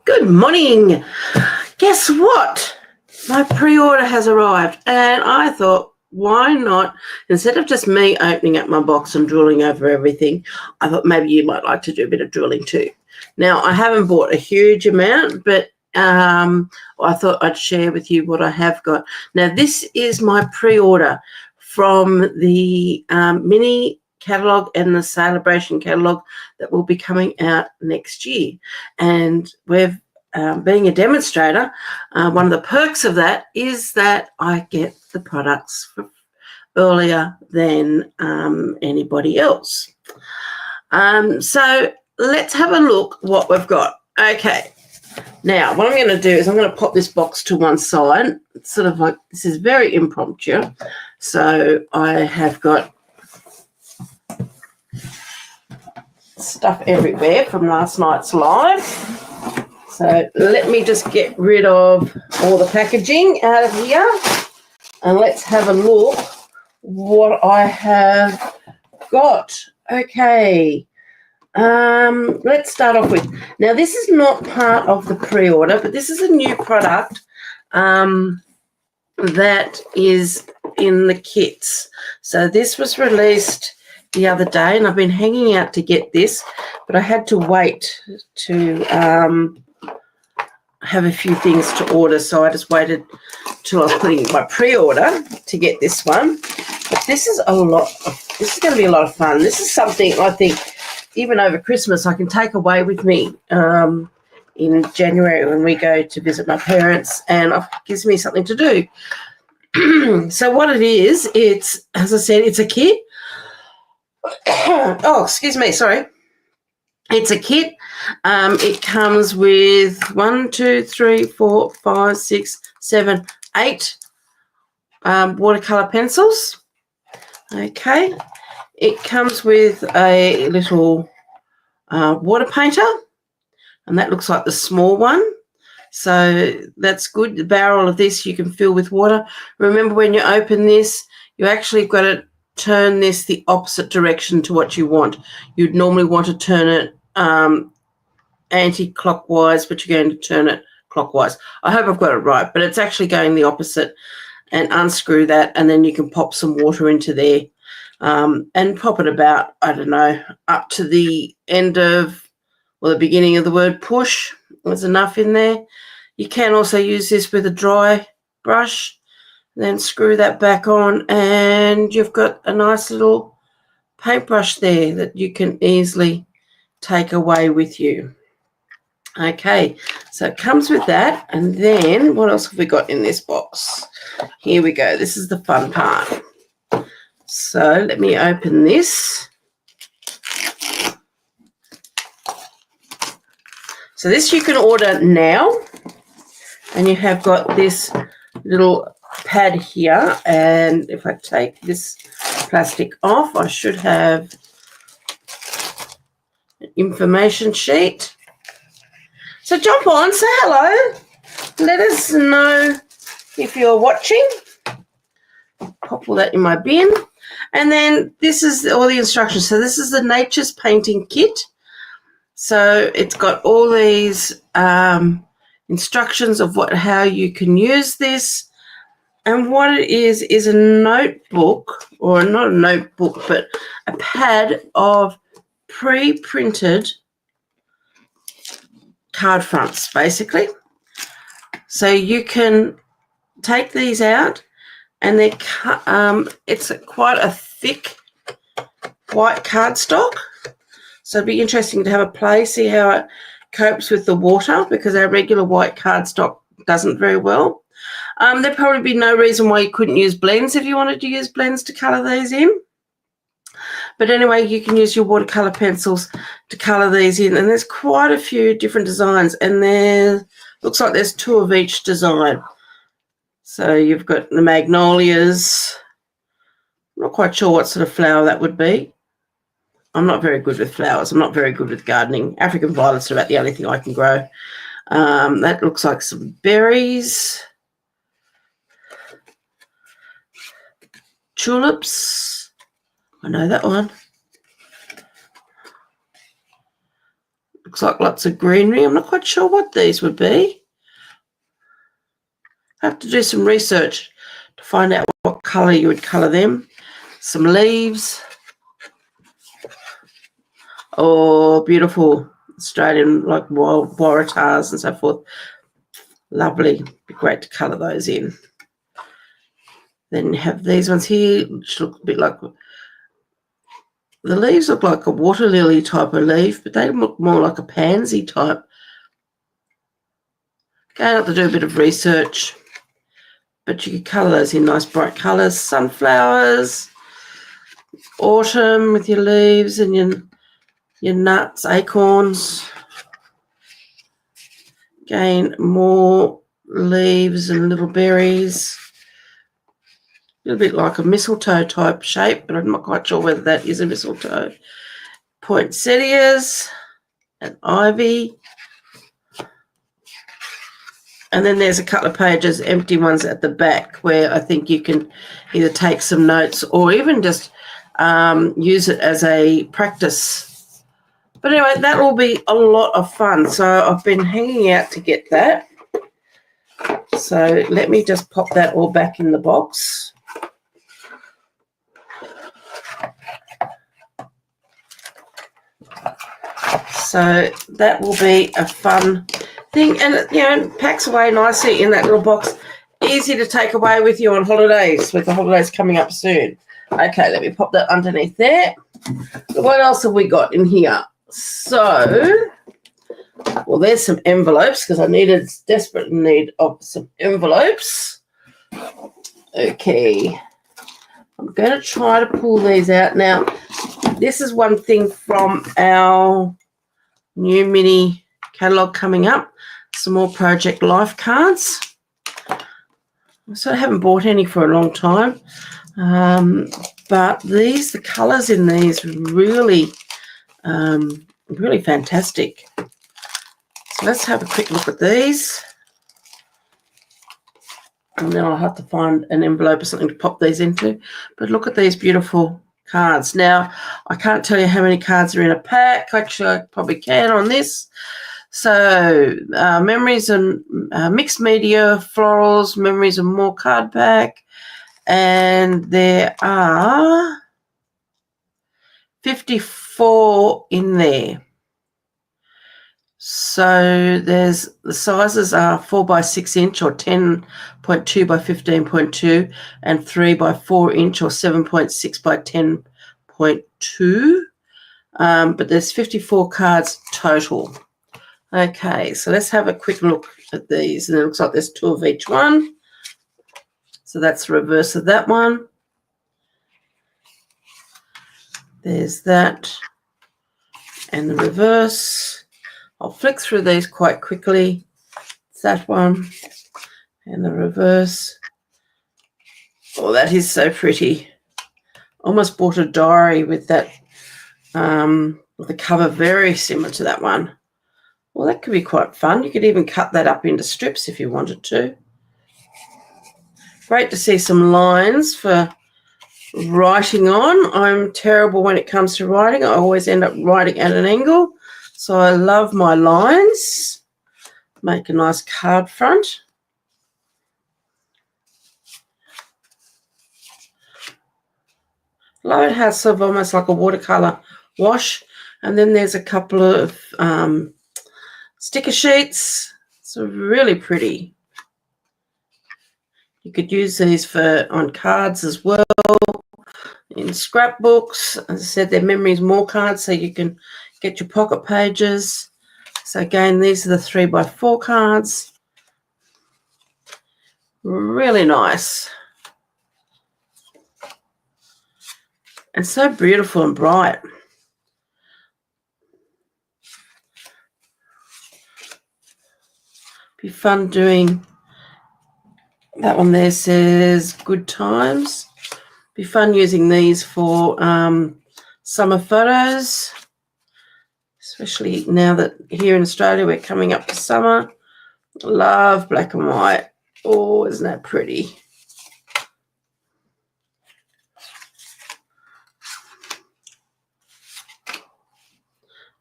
Good morning. Guess what? My pre-order has arrived, and I thought, why not, instead of just me opening up my box and drooling over everything, I thought maybe you might like to do a bit of drooling too. Now, I haven't bought a huge amount, but I thought I'd share with you what I have got. Now, this is my pre-order from the mini catalogue and the celebration catalogue that will be coming out next year. And we've being a demonstrator, one of the perks of that is that I get the products earlier than anybody else. So let's have a look what we've got. Okay, now what I'm going to do is I'm going to pop this box to one side. It's sort of like, this is very impromptu. So I have got stuff everywhere from last night's live. So let me just get rid of all the packaging out of here, and let's have a look what I have got. Okay, let's start off with, now this is not part of the pre-order, but this is a new product that is in the kits. So this was released the other day, and I've been hanging out to get this, but I had to wait to have a few things to order, so I just waited till I was putting in my pre-order to get this one. But this is this is going to be a lot of fun. This is something I think even over Christmas I can take away with me in January when we go to visit my parents, and it gives me something to do. So what it is, it's, as I said, it's a kit. Oh, excuse me, sorry. It's a kit. It comes with 1, 2, 3, 4, 5, 6, 7, 8 watercolor pencils. Okay. It comes with a little water painter, and that looks like the small one. So that's good. The barrel of this you can fill with water. Remember, when you open this, you actually got to turn this the opposite direction to what you want. You'd normally want to turn it anti-clockwise, but you're going to turn it clockwise. I hope I've got it right, but it's actually going the opposite. And unscrew that, and then you can pop some water into there and pop it about, I don't know, up to the end of, well, the beginning of the word push. There's enough in there. You can also use this with a dry brush, then screw that back on, and you've got a nice little paintbrush there that you can easily take away with you. Okay, so it comes with that, and then what else have we got in this box? Here we go. This is the fun part. So let me open this. So this you can order now, and you have got this little pad here, and if I take this plastic off, I should have an information sheet. So jump on, say hello, let us know if you're watching. Pop all that in my bin. And then this is all the instructions. So this is the Nature's Painting Kit. So it's got all these instructions of how you can use this. And what it is a notebook, or not a notebook, but a pad of pre-printed card fronts, basically. So you can take these out, and it's quite a thick white cardstock. So it'd be interesting to have a play, see how it copes with the water, because our regular white cardstock doesn't very well. There'd probably be no reason why you couldn't use blends if you wanted to use blends to colour these in. But anyway, you can use your watercolour pencils to colour these in. And there's quite a few different designs. And there looks like there's 2 of each design. So you've got the magnolias. I'm not quite sure what sort of flower that would be. I'm not very good with flowers. I'm not very good with gardening. African violets are about the only thing I can grow. That looks like some berries. Tulips. I know that one. Looks like lots of greenery. I'm not quite sure what these would be. I have to do some research to find out what colour you would colour them. Some leaves. Oh, beautiful Australian, like wild waratahs and so forth. Lovely. Be great to colour those in. Then you have these ones here, which look a bit like, the leaves look like a water lily type of leaf, but they look more like a pansy type. Going up to do a bit of research, but you could colour those in nice bright colours. Sunflowers, autumn with your leaves and your nuts, acorns. Again, more leaves and little berries. A little bit like a mistletoe type shape, but I'm not quite sure whether that is a mistletoe. Poinsettias and ivy. And then there's a couple of pages, empty ones at the back, where I think you can either take some notes or even just use it as a practice. But anyway, that will be a lot of fun. So I've been hanging out to get that. So let me just pop that all back in the box. So that will be a fun thing, and it packs away nicely in that little box. Easy to take away with you on holidays, with the holidays coming up soon. Okay, let me pop that underneath there. What else have we got in here? So, well, there's some envelopes because I desperate need of some envelopes. Okay, I'm going to try to pull these out now. This is one thing from our new mini catalogue coming up. Some more Project Life cards. So I haven't bought any for a long time. But the colours in these really, really fantastic. So let's have a quick look at these. And then I'll have to find an envelope or something to pop these into. But look at these beautiful cards. Now, I can't tell you how many cards are in a pack. Actually, I probably can on this. So, memories and mixed media, florals, memories and more card pack. And there are 54 in there. So the sizes are 4 by 6 inch or 10.2 by 15.2 and 3 by 4 inch or 7.6 by 10.2. But there's 54 cards total. Okay, so let's have a quick look at these. And it looks like there's 2 of each one. So that's the reverse of that one. There's that and the reverse. I'll flick through these quite quickly. It's that one and the reverse. Oh, that is so pretty. Almost bought a diary with that, with the cover very similar to that one. Well, that could be quite fun. You could even cut that up into strips if you wanted to. Great to see some lines for writing on. I'm terrible when it comes to writing. I always end up writing at an angle. So I love my lines. Make a nice card front. Love it how it's sort of almost like a watercolor wash. And then there's a couple of sticker sheets. So really pretty. You could use these on cards as well. In scrapbooks. As I said, they're memories more cards, so you can get your pocket pages. So again, these are the 3 by 4 cards. Really nice. And so beautiful and bright. Be fun doing that one there says good times. Be fun using these for summer photos, especially now that here in Australia we're coming up to summer. Love black and white. Oh, isn't that pretty?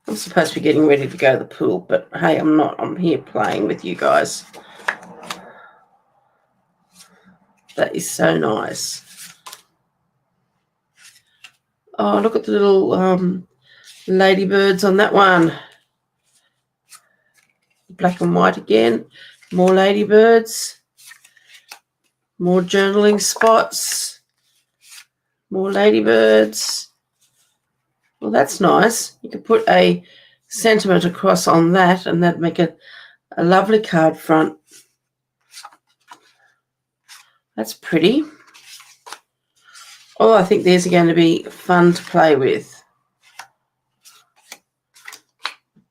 I'm supposed to be getting ready to go to the pool, but hey, I'm not. I'm here playing with you guys. That is so nice. Oh, look at the little ladybirds on that one. Black and white again. More ladybirds. More journaling spots. More ladybirds. Well, that's nice. You could put a sentiment across on that, and that'd make a lovely card front. That's pretty. Oh, I think these are going to be fun to play with.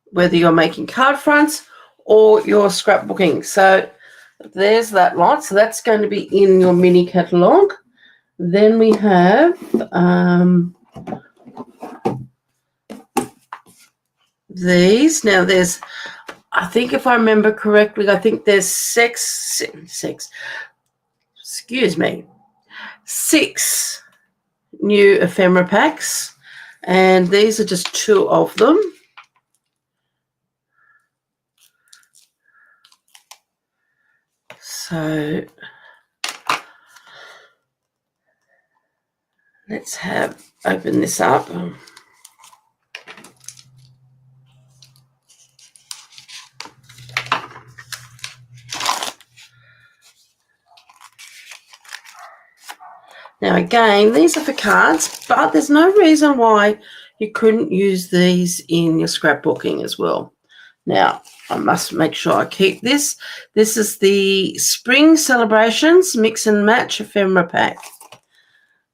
Whether you're making card fronts or you're scrapbooking. So there's that lot. So that's going to be in your mini catalogue. Then we have these. Now there's, I think if I remember correctly, I think there's six, excuse me, 6 new ephemera packs, and these are just 2 of them. So let's open this up. Now again, these are for cards, but there's no reason why you couldn't use these in your scrapbooking as well. Now, I must make sure I keep this. This is the Spring Celebrations Mix and Match Ephemera Pack.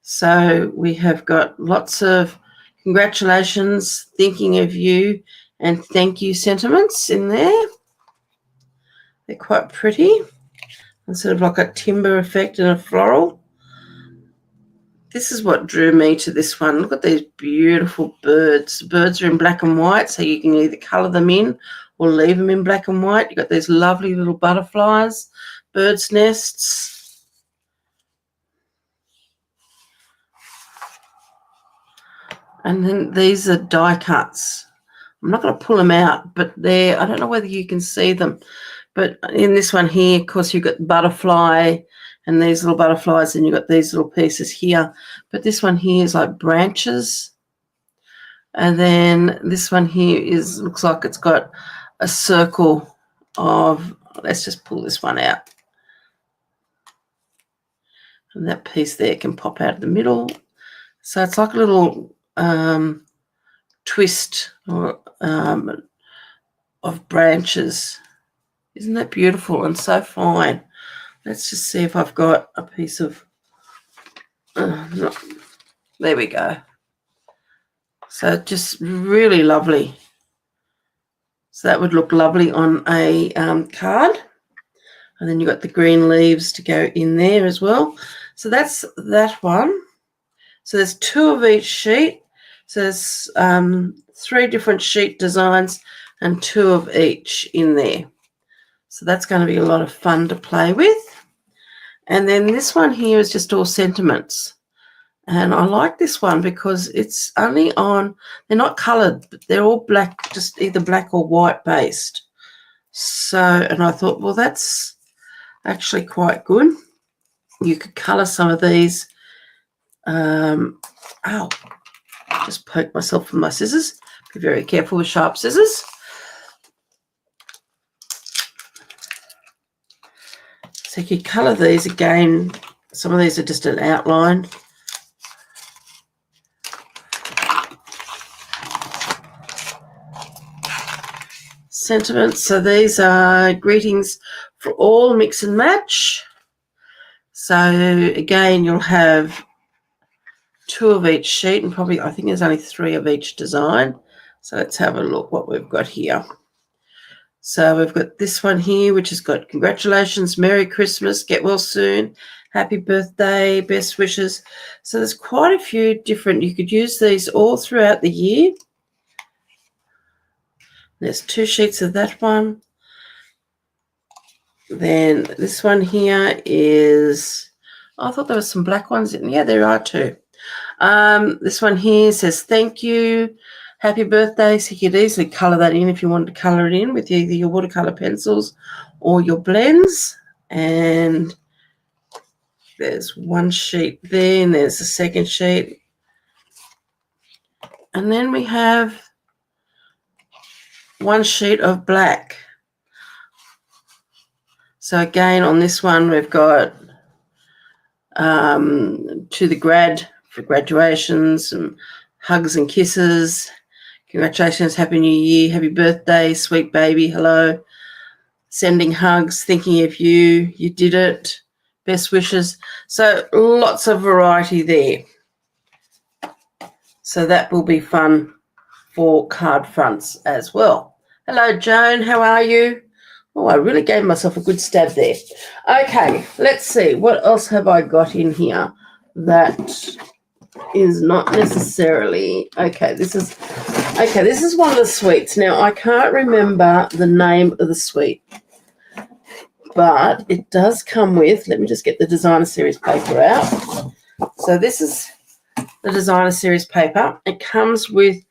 So we have got lots of congratulations, thinking of you, and thank you sentiments in there. They're quite pretty. And sort of like a timber effect and a floral. This is what drew me to this one. Look at these beautiful birds. The birds are in black and white, so you can either colour them in or leave them in black and white. You've got these lovely little butterflies, birds' nests. And then these are die cuts. I'm not going to pull them out, but I don't know whether you can see them. But in this one here, of course, you've got butterfly and these little butterflies, and you've got these little pieces here. But this one here is like branches. And then this one here looks like it's got a circle of, let's just pull this one out. And that piece there can pop out of the middle. So it's like a little twist of branches. Isn't that beautiful and so fine? Let's just see if I've got a piece of, there we go. So just really lovely. So that would look lovely on a card. And then you've got the green leaves to go in there as well. So that's that one. So there's 2 of each sheet. So there's 3 different sheet designs and 2 of each in there. So that's going to be a lot of fun to play with. And then this one here is just all sentiments. And I like this one because it's only on, they're not coloured, but they're all black, just either black or white based. So, and I thought, well, that's actually quite good. You could colour some of these. Ow, just poked myself with my scissors. Be very careful with sharp scissors. So you could colour these again. Some of these are just an outline. Sentiments. So these are greetings for all, mix and match. So again, you'll have 2 of each sheet, and probably I think there's only 3 of each design. So let's have a look what we've got here. So we've got this one here, which has got congratulations, Merry Christmas, get well soon, happy birthday, best wishes. So there's quite a few different, you could use these all throughout the year. There's 2 sheets of that one. Then this one here is, oh, I thought there were some black ones in. Yeah, there are 2. This one here says thank you, Happy birthday. So you could easily colour that in if you wanted to colour it in with either your watercolour pencils or your blends. And there's one sheet there, and there's the second sheet. And then we have one sheet of black. So again, on this one, we've got to the grad for graduations, and hugs and kisses. Congratulations, Happy New Year, happy birthday, sweet baby, hello. Sending hugs, thinking of you, you did it, best wishes. So lots of variety there. So that will be fun for card fronts as well. Hello, Joan, how are you? Oh, I really gave myself a good stab there. Okay, let's see. What else have I got in here that is not necessarily... Okay, this is one of the sweets. Now, I can't remember the name of the sweet, but it does come with... Let me just get the designer series paper out. So this is the designer series paper. It comes with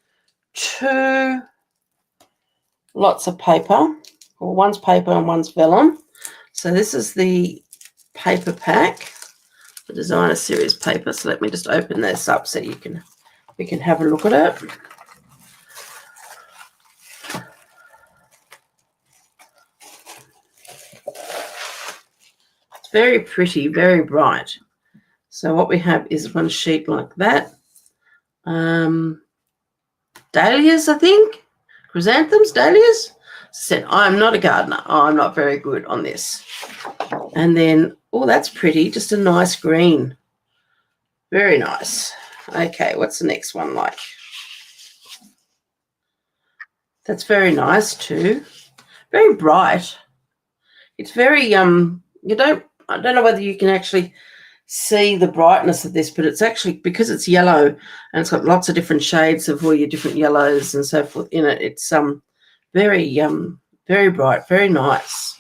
2 lots of paper. Well, one's paper and one's vellum. So this is the paper pack, the designer series paper. So let me just open this up so we can have a look at it. It's very pretty, very bright. So what we have is one sheet like that. Dahlias, I think. Chrysanthemums, dahlias. Said, I'm not a gardener. Oh, I'm not very good on this. And then, oh, that's pretty. Just a nice green. Very nice. Okay, what's the next one like? That's very nice too. Very bright. It's very, I don't know whether you can actually see the brightness of this, but it's actually, because it's yellow and it's got lots of different shades of all your different yellows and so forth in it. It's very bright, very nice.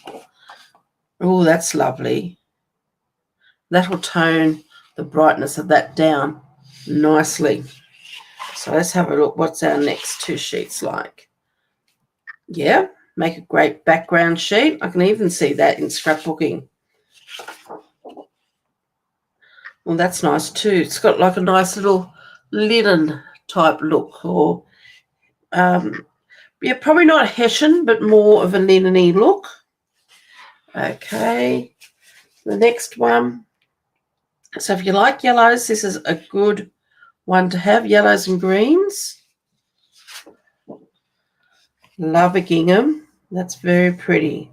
Oh, that's lovely. That will tone the brightness of that down nicely. So let's have a look. What's our next 2 sheets like? Yeah, make a great background sheet. I can even see that in scrapbooking. Well, that's nice too. It's got like a nice little linen type look, or yeah, probably not a Hessian, but more of a linen-y look. Okay, the next one. So if you like yellows, this is a good one to have, yellows and greens. Love a gingham. That's very pretty.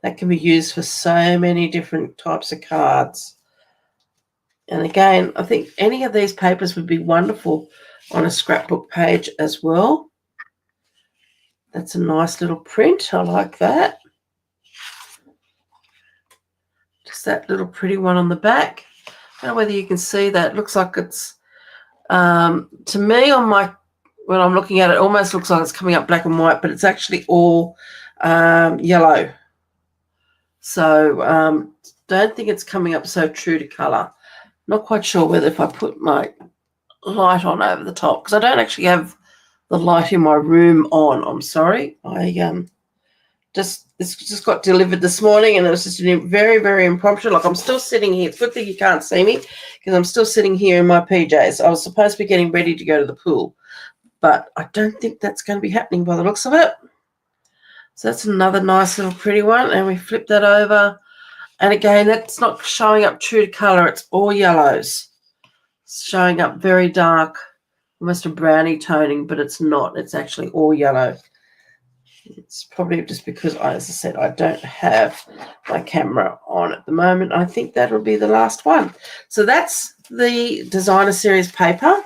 That can be used for so many different types of cards. And again, I think any of these papers would be wonderful on a scrapbook page as well. That's a nice little print. I like that. Just that little pretty one on the back. I don't know whether you can see that. It looks like it's, to me when I'm looking at it, almost looks like it's coming up black and white, but it's actually all yellow. So don't think it's coming up so true to colour. Not quite sure whether if I put my light on over the top, because I don't actually have the light in my room on. I'm sorry. This just got delivered this morning, and it was just very, very impromptu. Like, I'm still sitting here. It's good that you can't see me because I'm still sitting here in my PJs. I was supposed to be getting ready to go to the pool, but I don't think that's going to be happening by the looks of it. So that's another nice little pretty one, and we flip that over. And again, that's not showing up true to colour. It's all yellows. It's showing up very dark, almost a brownie toning, but it's not. It's actually all yellow. It's probably just because, as I said, I don't have my camera on at the moment. I think that'll be the last one. So that's the designer series paper.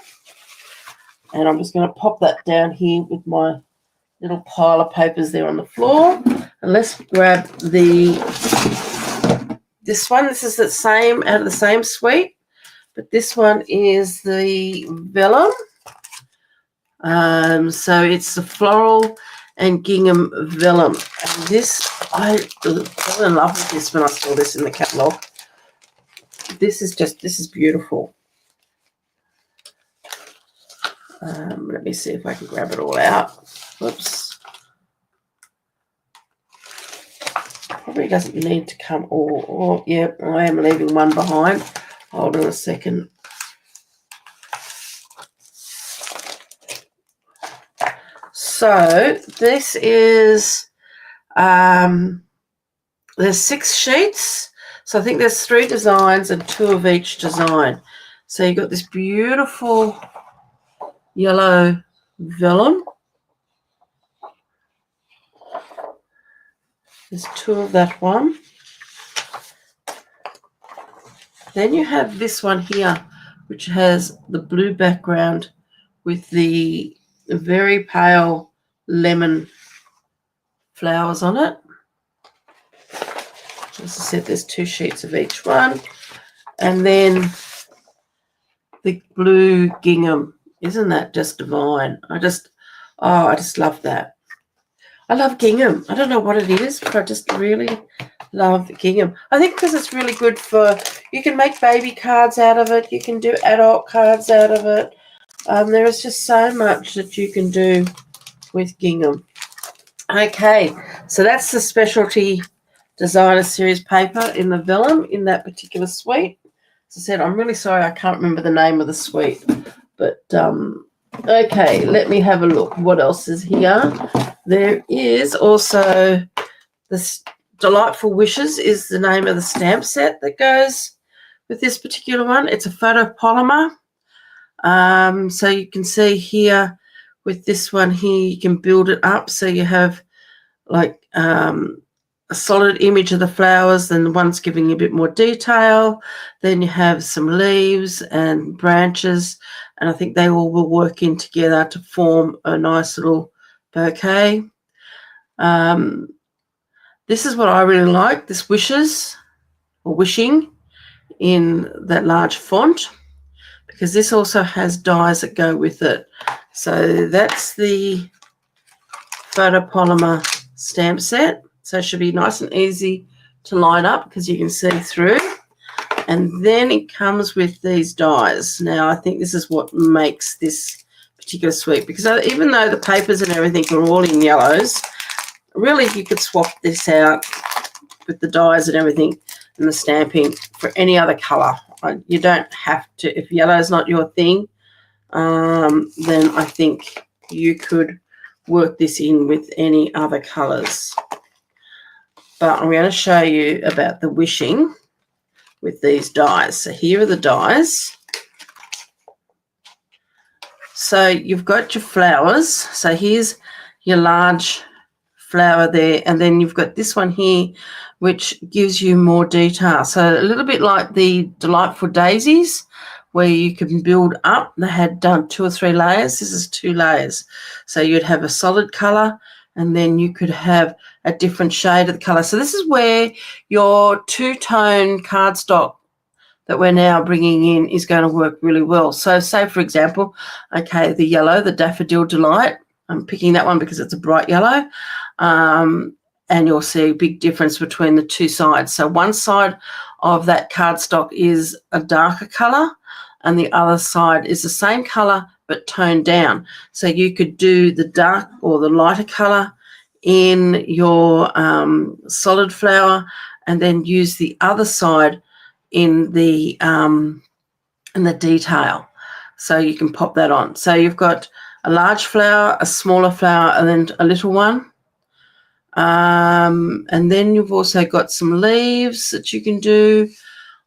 And I'm just going to pop that down here with my little pile of papers there on the floor. And let's grab this one. This is the same, out of the same suite, but this one is the vellum. So it's the floral and gingham vellum. And this, I fell in love with this when I saw this in the catalogue. This is beautiful. Let me see if I can grab it all out. Whoops. Probably doesn't need to come all. Oh, yeah, I am leaving one behind. Hold on a second. So this is, there's 6 sheets. So I think there's 3 designs and 2 of each design. So you've got this beautiful yellow vellum. There's 2 of that one. Then you have this one here, which has the blue background with the very pale lemon flowers on it. As I said, there's 2 sheets of each one. And then the blue gingham. Isn't that just divine? I just love that. I love gingham. I don't know what it is, but I just really love gingham. I think because it's really good for, you can make baby cards out of it. You can do adult cards out of it. There is just so much that you can do with gingham. Okay, so that's the specialty designer series paper in the vellum in that particular suite. As I said, I'm really sorry I can't remember the name of the suite, but okay, let me have a look. What else is here? There is also this Delightful Wishes is the name of the stamp set that goes with this particular one. It's a photopolymer. So you can see here with this one here, you can build it up. So you have like a solid image of the flowers, then the one's giving you a bit more detail. Then you have some leaves and branches, and I think they all will work in together to form a nice little bouquet. This is what I really like, this Wishes or Wishing in that large font, because this also has dies that go with it. So that's the photopolymer stamp set. So it should be nice and easy to line up because you can see through. And then it comes with these dies. Now, I think this is what makes this particular suite, because even though the papers and everything are all in yellows, really you could swap this out with the dies and everything and the stamping for any other colour. You don't have to. If yellow is not your thing, then I think you could work this in with any other colours. But I'm going to show you about the wishing with these dies. So here are the dies. So you've got your flowers. So here's your large flower there, and then you've got this one here which gives you more detail. So a little bit like the Delightful Daisies, where you can build up. They had done 2 or 3 layers. This is 2 layers. So you'd have a solid colour, and then you could have a different shade of the colour. So this is where your 2-tone cardstock that we're now bringing in is going to work really well. So say, for example, okay, the yellow, the Daffodil Delight, I'm picking that one because it's a bright yellow, and you'll see a big difference between the 2 sides. So one side of that cardstock is a darker colour, and the other side is the same colour but toned down. So you could do the dark or the lighter colour in your solid flower, and then use the other side in the detail. So you can pop that on. So you've got a large flower, a smaller flower, and then a little one. And then you've also got some leaves that you can do.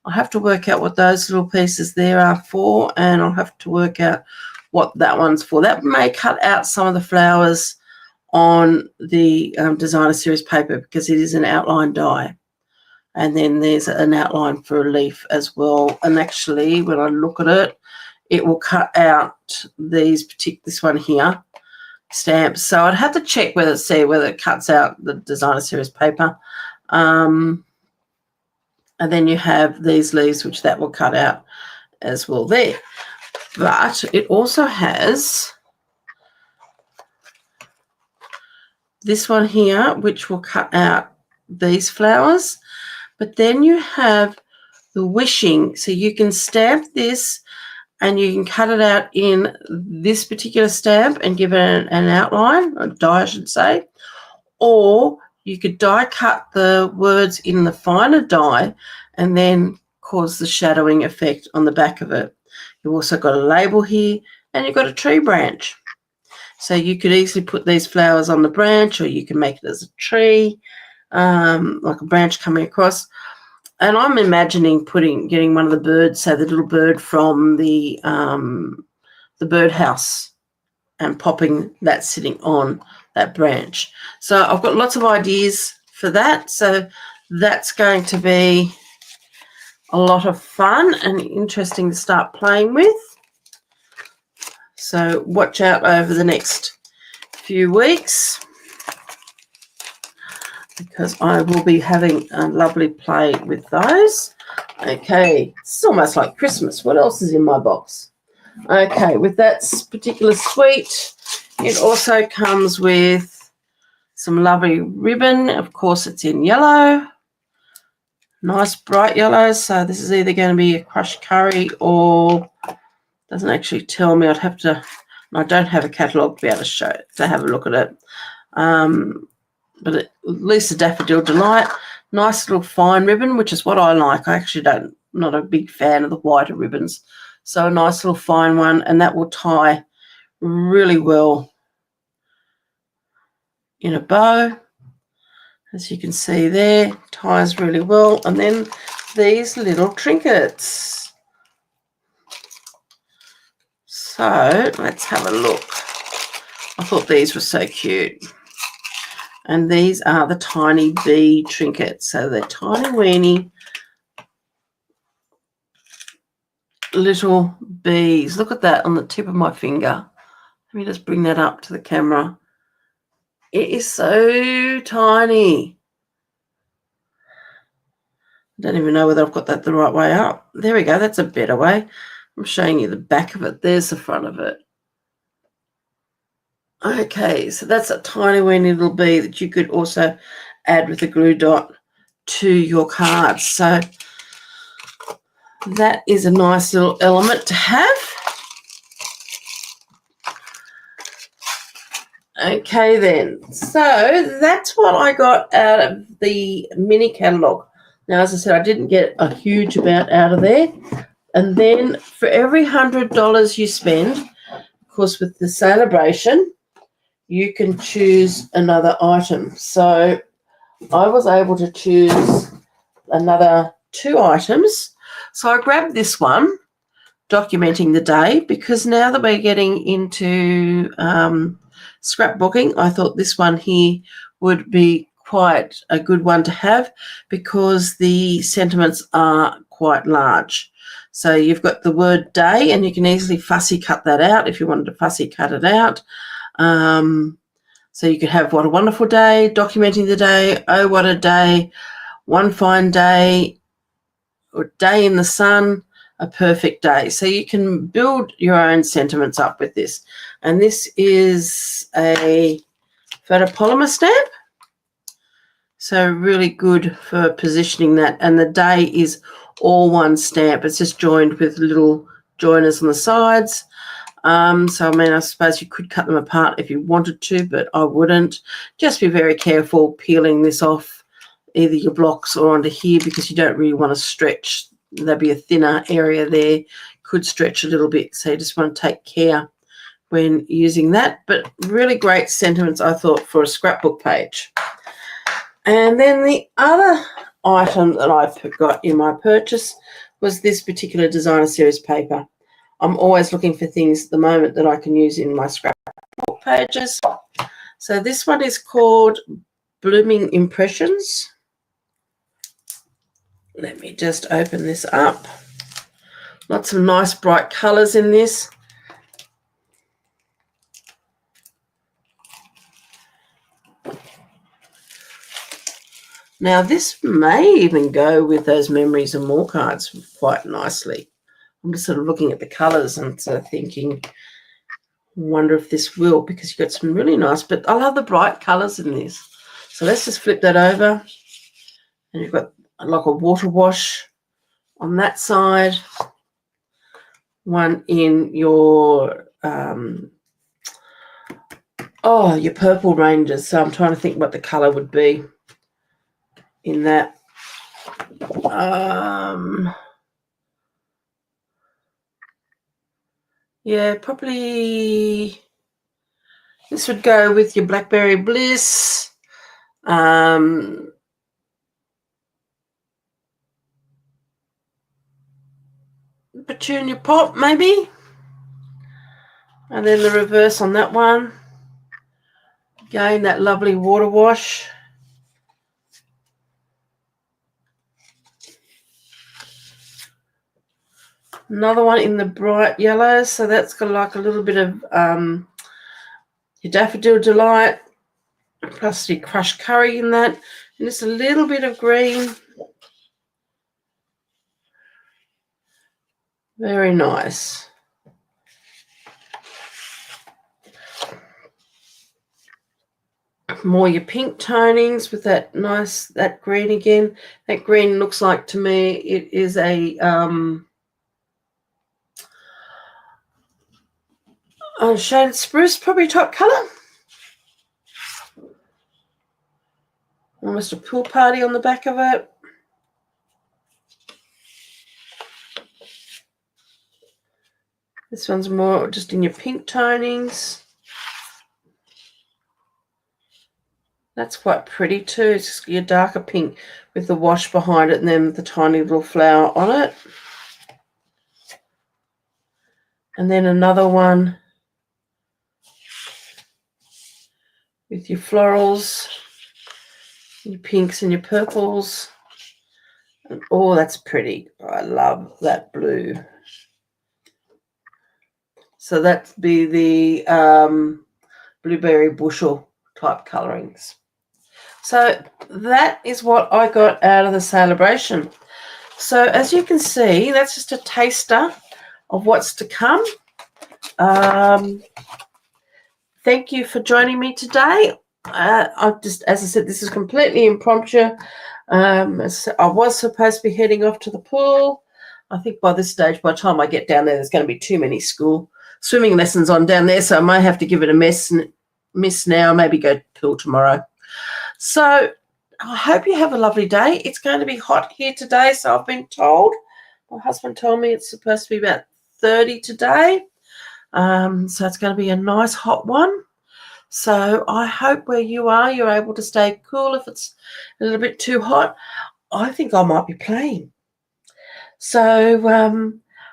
I'll have to work out what those little pieces there are for, and I'll have to work out what that one's for. That may cut out some of the flowers on the designer series paper because it is an outline die. And then there's an outline for a leaf as well. And actually, when I look at it, it will cut out this one here, stamps. So I'd have to check whether it cuts out the designer series paper. And then you have these leaves, which that will cut out as well there. But it also has this one here, which will cut out these flowers. But then you have the wishing. So you can stamp this and you can cut it out in this particular stamp and give it an outline, a die I should say, or you could die cut the words in the finer die and then cause the shadowing effect on the back of it. You've also got a label here, and you've got a tree branch. So you could easily put these flowers on the branch, or you can make it as a tree, like a branch coming across. And I'm imagining getting one of the birds, say the little bird from the birdhouse, and popping that sitting on that branch. So I've got lots of ideas for that. So that's going to be a lot of fun and interesting to start playing with. So watch out over the next few weeks, because I will be having a lovely play with those. Okay, it's almost like Christmas. What else is in my box? Okay, with that particular suite, it also comes with some lovely ribbon. Of course, it's in yellow. Nice bright yellow. So this is either going to be a crushed curry or doesn't actually tell me. I'd have to, I don't have a catalogue to be able to show it, to have a look at it. But at least a Daffodil Delight. Nice little fine ribbon, which is what I like. I actually not a big fan of the whiter ribbons. So a nice little fine one, and that will tie really well in a bow. As you can see there, ties really well. And then these little trinkets. So let's have a look. I thought these were so cute. And these are the tiny bee trinkets. So they're tiny weeny little bees. Look at that on the tip of my finger. Let me just bring that up to the camera. It is so tiny. I don't even know whether I've got that the right way up. There we go. That's a better way. I'm showing you the back of it. There's the front of it. Okay, so that's a tiny weeny little bee that you could also add with a glue dot to your cards. So that is a nice little element to have. Okay then, so that's what I got out of the mini catalogue. Now, as I said, I didn't get a huge amount out of there. And then for every $100 you spend, of course, with the celebration, you can choose another item. So I was able to choose another 2 items. So I grabbed this one, documenting the day, because now that we're getting into scrapbooking, I thought this one here would be quite a good one to have, because the sentiments are quite large. So you've got the word day, and you can easily fussy cut that out if you wanted to fussy cut it out. So you could have what a wonderful day, documenting the day, oh what a day, one fine day, or day in the sun, a perfect day. So you can build your own sentiments up with this. And this is a photopolymer stamp. So really good for positioning that. And the day is all one stamp. It's just joined with little joiners on the sides. So, I mean, I suppose you could cut them apart if you wanted to, but I wouldn't. Just be very careful peeling this off either your blocks or onto here, because you don't really want to stretch. There'll be a thinner area there, could stretch a little bit. So you just want to take care when using that. But really great sentiments, I thought, for a scrapbook page. And then the other item that I got in my purchase was this particular designer series paper. I'm always looking for things at the moment that I can use in my scrapbook pages. So this one is called Blooming Impressions. Let me just open this up. Lots of nice bright colours in this. Now this may even go with those Memories and More cards quite nicely. I'm just sort of looking at the colours and sort of thinking, wonder if this will, because you've got some really nice, but I love the bright colours in this. So let's just flip that over. And you've got like a water wash on that side one in your your purple ranges. So I'm trying to think what the colour would be in that. Yeah, probably this would go with your Blackberry Bliss. Petunia Pop, maybe. And then the reverse on that one. Again, that lovely water wash. Another one in the bright yellow. So that's got like a little bit of your Daffodil Delight, plus your crushed curry in that. And just a little bit of green. Very nice. More your pink tonings with that that green again. That green looks like to me it is a shaded spruce, probably top colour. Almost a pool party on the back of it. This one's more just in your pink tonings. That's quite pretty too. It's just your darker pink with the wash behind it and then the tiny little flower on it. And then another one with your florals, your pinks and your purples. And, oh, that's pretty. I love that blue. So that'd be the blueberry bushel type colorings. So that is what I got out of the celebration. So as you can see, that's just a taster of what's to come. Thank you for joining me today. I've just, as I said, this is completely impromptu. I was supposed to be heading off to the pool. I think by this stage, by the time I get down there's going to be too many swimming lessons on down there, so I might have to give it a miss now, maybe go to the pool tomorrow. So I hope you have a lovely day. It's going to be hot here today, so I've been told. My husband told me it's supposed to be about 30 today. So it's going to be a nice hot one. So I hope where you are, you're able to stay cool. If it's a little bit too hot, I think I might be playing. So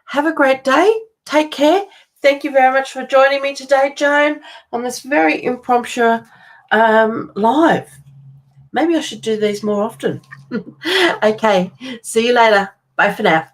have a great day. Take care. Thank you very much for joining me today, Joan, on this very impromptu live. Maybe I should do these more often. Okay, see you later. Bye for now.